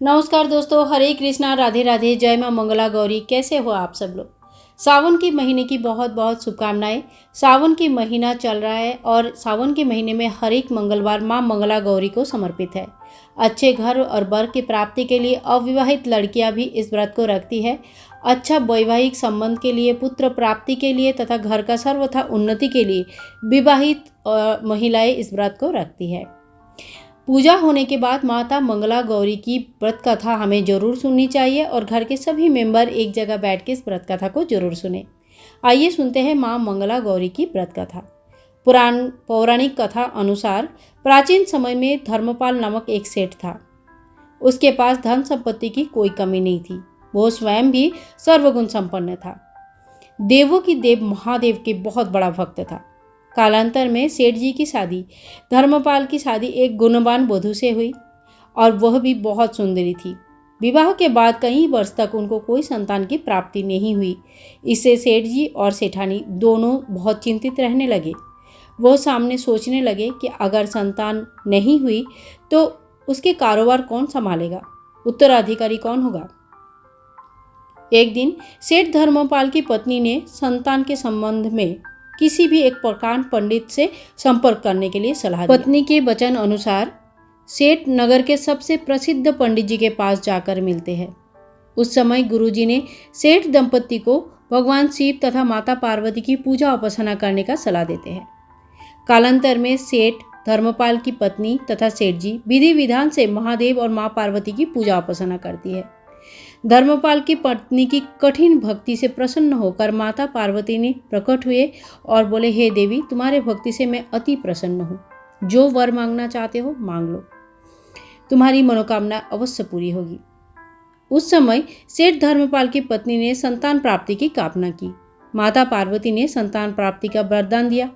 नमस्कार दोस्तों, हरे कृष्णा, राधे राधे, जय मां मंगला गौरी। कैसे हो आप सब लोग। सावन के महीने की बहुत बहुत शुभकामनाएं। सावन की महीना चल रहा है और सावन के महीने में हर एक मंगलवार मां मंगला गौरी को समर्पित है। अच्छे घर और वर की प्राप्ति के लिए अविवाहित लड़कियां भी इस व्रत को रखती है। अच्छा वैवाहिक संबंध के लिए, पुत्र प्राप्ति के लिए तथा घर का सर्वथा उन्नति के लिए विवाहित महिलाएं इस व्रत को रखती है। पूजा होने के बाद माता मंगला गौरी की व्रत कथा हमें जरूर सुननी चाहिए और घर के सभी मेंबर एक जगह बैठ के इस व्रत कथा को जरूर सुने। आइए सुनते हैं मां मंगला गौरी की व्रत कथा। पौराणिक कथा अनुसार प्राचीन समय में धर्मपाल नामक एक सेठ था। उसके पास धन संपत्ति की कोई कमी नहीं थी। वो स्वयं भी सर्वगुण संपन्न था। देवों की देव महादेव के बहुत बड़ा भक्त था। कालांतर में सेठ जी की शादी, धर्मपाल की शादी एक गुणवान वधू से हुई और वह भी बहुत सुंदरी थी। विवाह के बाद कई वर्ष तक उनको कोई संतान की प्राप्ति नहीं हुई। इससे सेठ जी और सेठानी दोनों बहुत चिंतित रहने लगे। वो सामने सोचने लगे कि अगर संतान नहीं हुई तो उसके कारोबार कौन संभालेगा, उत्तराधिकारी कौन होगा। एक दिन सेठ धर्मपाल की पत्नी ने संतान के संबंध में किसी भी एक प्रकांड पंडित से संपर्क करने के लिए सलाह दी। पत्नी के वचन अनुसार सेठ नगर के सबसे प्रसिद्ध पंडित जी के पास जाकर मिलते हैं। उस समय गुरुजी ने सेठ दंपति को भगवान शिव तथा माता पार्वती की पूजा उपासना करने का सलाह देते हैं। कालांतर में सेठ धर्मपाल की पत्नी तथा सेठ जी विधि विधान से महादेव और मां पार्वती की पूजा उपासना करती है। धर्मपाल की पत्नी की कठिन भक्ति से प्रसन्न होकर माता पार्वती ने प्रकट हुए और बोले, हे देवी, तुम्हारे भक्ति से मैं अति प्रसन्न हूँ। जो वर मांगना चाहते हो मांग लो, तुम्हारी मनोकामना अवश्य पूरी होगी। उस समय सेठ धर्मपाल की पत्नी ने संतान प्राप्ति की कामना की। माता पार्वती ने संतान प्राप्ति का वरदान दिया।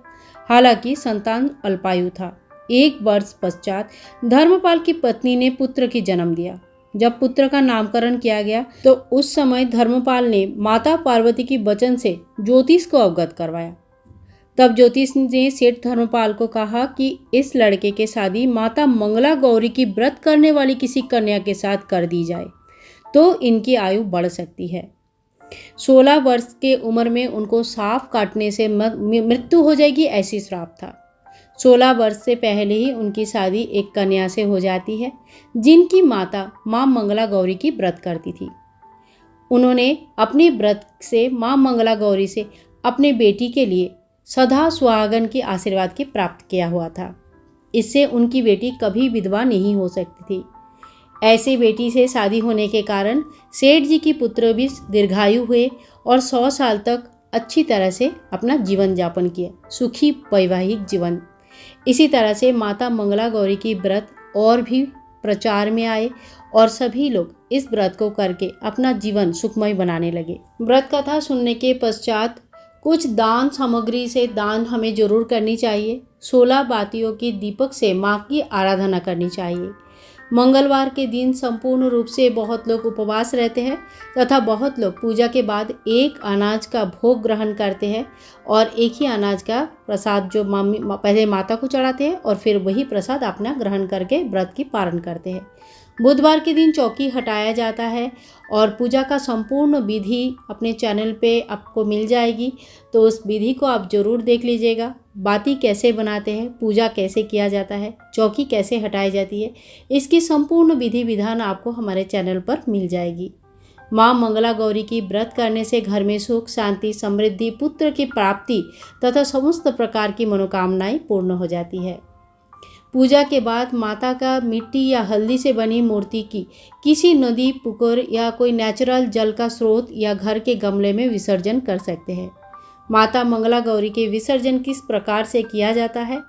हालांकि संतान अल्पायु था। 1 वर्ष पश्चात धर्मपाल की पत्नी ने पुत्र की जन्म दिया। जब पुत्र का नामकरण किया गया तो उस समय धर्मपाल ने माता पार्वती की वचन से ज्योतिष को अवगत करवाया। तब ज्योतिष ने सेठ धर्मपाल को कहा कि इस लड़के के शादी माता मंगला गौरी की व्रत करने वाली किसी कन्या के साथ कर दी जाए तो इनकी आयु बढ़ सकती है। 16 वर्ष के उम्र में उनको सांप काटने से मृत्यु हो जाएगी, ऐसी श्राप था। 16 वर्ष से पहले ही उनकी शादी एक कन्या से हो जाती है जिनकी माता मां मंगला गौरी की व्रत करती थी। उन्होंने अपने व्रत से मां मंगला गौरी से अपने बेटी के लिए सदा सुहागन के आशीर्वाद की प्राप्त किया हुआ था। इससे उनकी बेटी कभी विधवा नहीं हो सकती थी। ऐसी बेटी से शादी होने के कारण सेठ जी की पुत्र भी दीर्घायु हुए और 100 साल तक अच्छी तरह से अपना जीवन यापन किया, सुखी वैवाहिक जीवन। इसी तरह से माता मंगला गौरी की व्रत और भी प्रचार में आए और सभी लोग इस व्रत को करके अपना जीवन सुखमय बनाने लगे। व्रत कथा सुनने के पश्चात कुछ दान सामग्री से दान हमें जरूर करनी चाहिए। 16 बातियों की दीपक से माँ की आराधना करनी चाहिए। मंगलवार के दिन संपूर्ण रूप से बहुत लोग उपवास रहते हैं तथा बहुत लोग पूजा के बाद एक अनाज का भोग ग्रहण करते हैं और एक ही अनाज का प्रसाद जो पहले माता को चढ़ाते हैं और फिर वही प्रसाद अपना ग्रहण करके व्रत की पालन करते हैं। बुधवार के दिन चौकी हटाया जाता है और पूजा का संपूर्ण विधि अपने चैनल पे आपको मिल जाएगी, तो उस विधि को आप जरूर देख लीजिएगा। बाती कैसे बनाते हैं, पूजा कैसे किया जाता है, चौकी कैसे हटाई जाती है, इसकी संपूर्ण विधि विधान आपको हमारे चैनल पर मिल जाएगी। मां मंगला गौरी की व्रत करने से घर में सुख, शांति, समृद्धि, पुत्र की प्राप्ति तथा समस्त प्रकार की मनोकामनाएं पूर्ण हो जाती है। पूजा के बाद माता का मिट्टी या हल्दी से बनी मूर्ति की किसी नदी, पुकुर या कोई नेचुरल जल का स्रोत या घर के गमले में विसर्जन कर सकते हैं। माता मंगला गौरी के विसर्जन किस प्रकार से किया जाता है,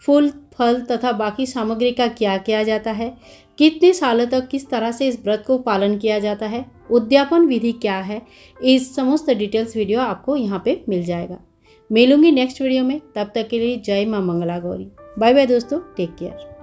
फूल, फल तथा बाकी सामग्री का क्या किया जाता है, कितने सालों तक किस तरह से इस व्रत को पालन किया जाता है, उद्यापन विधि क्या है, इस समस्त डिटेल्स वीडियो आपको यहाँ पे मिल जाएगा। मिलूंगी नेक्स्ट वीडियो में। तब तक के लिए जय मां मंगला गौरी। बाय बाय दोस्तों, टेक केयर।